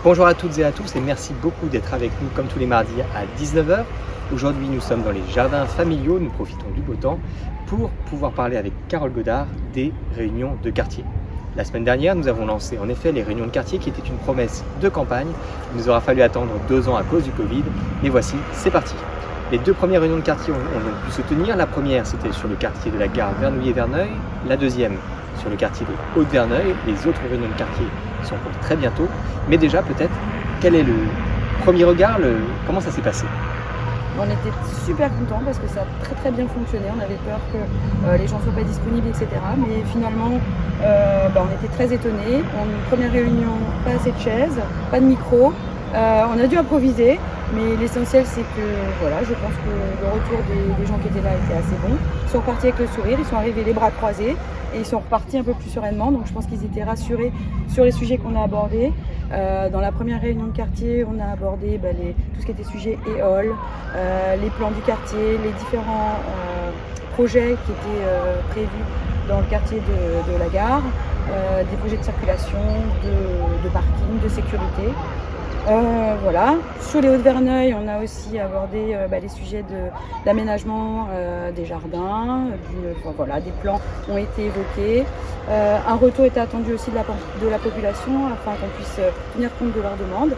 Bonjour à toutes et à tous et merci beaucoup d'être avec nous comme tous les mardis à 19 h. Aujourd'hui nous sommes dans les jardins familiaux, nous profitons du beau temps pour pouvoir parler avec Carole Godard des réunions de quartier. La semaine dernière nous avons lancé en effet les réunions de quartier qui étaient une promesse de campagne. Il nous aura fallu attendre 2 ans à cause du Covid, mais voici, c'est parti. Les 2 premières réunions de quartier ont donc pu se tenir. La première c'était sur le quartier de la gare Vernouillet-Verneuil, la deuxième sur le quartier de Haute-Verneuil. Les autres réunions de quartier sont pour très bientôt. Mais déjà, peut-être, quel est le premier regard, comment ça s'est passé? On était super contents parce que ça a très bien fonctionné. On avait peur que les gens ne soient pas disponibles, etc. Mais finalement, on était très étonnés. En première réunion, pas assez de chaises, pas de micro. On a dû improviser, mais l'essentiel c'est que voilà, je pense que le retour des gens qui étaient là était assez bon. Ils sont repartis avec le sourire, ils sont arrivés les bras croisés et ils sont repartis un peu plus sereinement. Donc je pense qu'ils étaient rassurés sur les sujets qu'on a abordés. Dans la première réunion de quartier, on a abordé tout ce qui était sujet éole, les plans du quartier, les différents projets qui étaient prévus dans le quartier de la gare, des projets de circulation, de parking, de sécurité. Voilà. Sur les Hauts-de-Verneuil, on a aussi abordé les sujets d'aménagement des jardins, voilà, des plans ont été évoqués. Un retour était attendu aussi de la population afin qu'on puisse tenir compte de leurs demandes.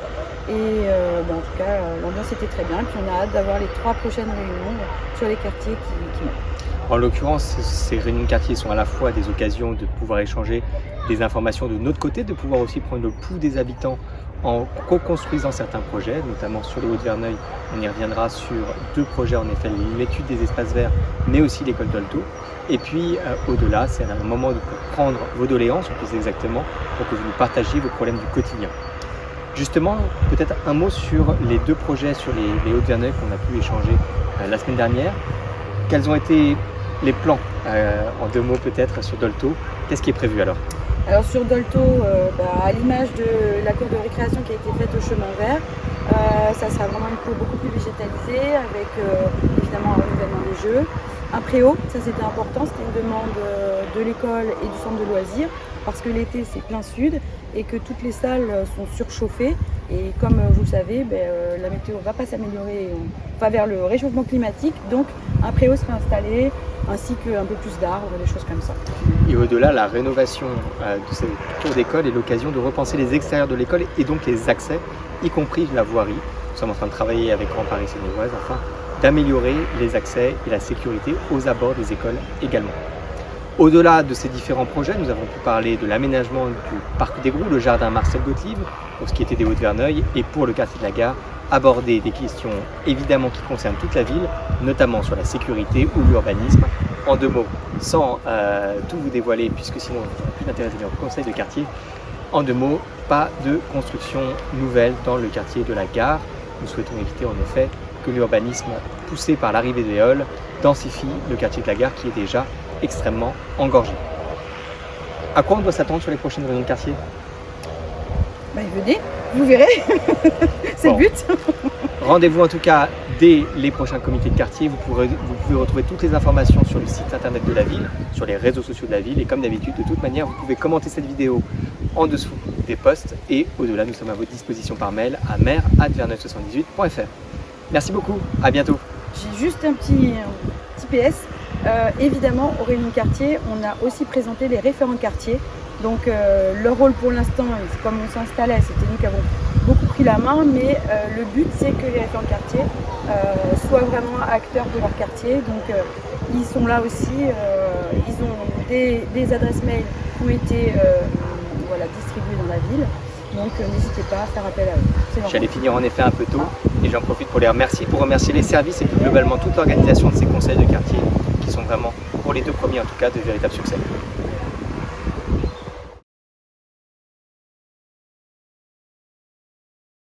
Et en tout cas, l'ambiance était très bien. Et puis on a hâte d'avoir les 3 prochaines réunions sur les quartiers qui manquent. En l'occurrence, ces réunions de quartier sont à la fois des occasions de pouvoir échanger des informations de notre côté, de pouvoir aussi prendre le pouls des habitants en co-construisant certains projets, notamment sur les Hauts-de-Verneuil. On y reviendra sur 2 projets, en effet, l'étude des espaces verts, mais aussi l'école Dolto. Et puis au-delà, c'est un moment de prendre vos doléances, plus exactement, pour que vous nous partagiez vos problèmes du quotidien. Justement, peut-être un mot sur les 2 projets sur les Hauts-de-Verneuil qu'on a pu échanger la semaine dernière. Quels ont été les plans, en 2 mots peut-être, sur Dolto? Qu'est-ce qui est prévu alors? Alors sur Dolto, à l'image de la cour de récréation qui a été faite au chemin vert, ça sera vraiment une cour beaucoup plus végétalisée avec évidemment un renouvellement des jeux. Un préau, ça c'était important, c'était une demande de l'école et du centre de loisirs parce que l'été c'est plein sud et que toutes les salles sont surchauffées et comme vous le savez, la météo ne va pas s'améliorer, on va vers le réchauffement climatique, donc un préau sera installé ainsi qu'un peu plus d'arbres, des choses comme ça. Et au-delà, la rénovation de cette tour d'école est l'occasion de repenser les extérieurs de l'école et donc les accès, y compris la voirie. Nous sommes en train de travailler avec Grand Paris Seine-et-Oise afin d'améliorer les accès et la sécurité aux abords des écoles également. Au-delà de ces différents projets, nous avons pu parler de l'aménagement du parc des Groux, le jardin Marcel Gottlieb, pour ce qui était des Hauts-de-Verneuil, et pour le quartier de la gare, aborder des questions évidemment qui concernent toute la ville, notamment sur la sécurité ou l'urbanisme. En 2 mots, sans tout vous dévoiler, puisque sinon vous n'aurez plus d'intérêt de venir au conseil de quartier, en 2 mots, pas de construction nouvelle dans le quartier de la gare. Nous souhaitons éviter en effet que l'urbanisme poussé par l'arrivée des halls densifie le quartier de la gare qui est déjà extrêmement engorgé. À quoi on doit s'attendre sur les prochaines réunions de quartier? Venez, vous verrez, c'est le but. Rendez-vous en tout cas dès les prochains comités de quartier. Vous pouvez retrouver toutes les informations sur le site internet de la ville, sur les réseaux sociaux de la ville et comme d'habitude, de toute manière, vous pouvez commenter cette vidéo en dessous des posts et au-delà, nous sommes à votre disposition par mail à maire@verneuil78.fr. Merci beaucoup, à bientôt. J'ai juste un petit PS. Évidemment, aux réunions de quartier, on a aussi présenté les référents de quartier. Donc leur rôle pour l'instant, comme on s'installait, c'était nous qui avons beaucoup pris la main, mais le but c'est que les référents de quartier soient vraiment acteurs de leur quartier. Donc ils sont là aussi, ils ont des adresses mail qui ont été distribuées dans la ville. Donc n'hésitez pas à faire appel à eux. J'allais finir en effet un peu tôt et j'en profite pour les remercier, pour remercier les services et plus globalement toute l'organisation de ces conseils de quartier qui sont vraiment, pour les 2 premiers en tout cas, de véritables succès.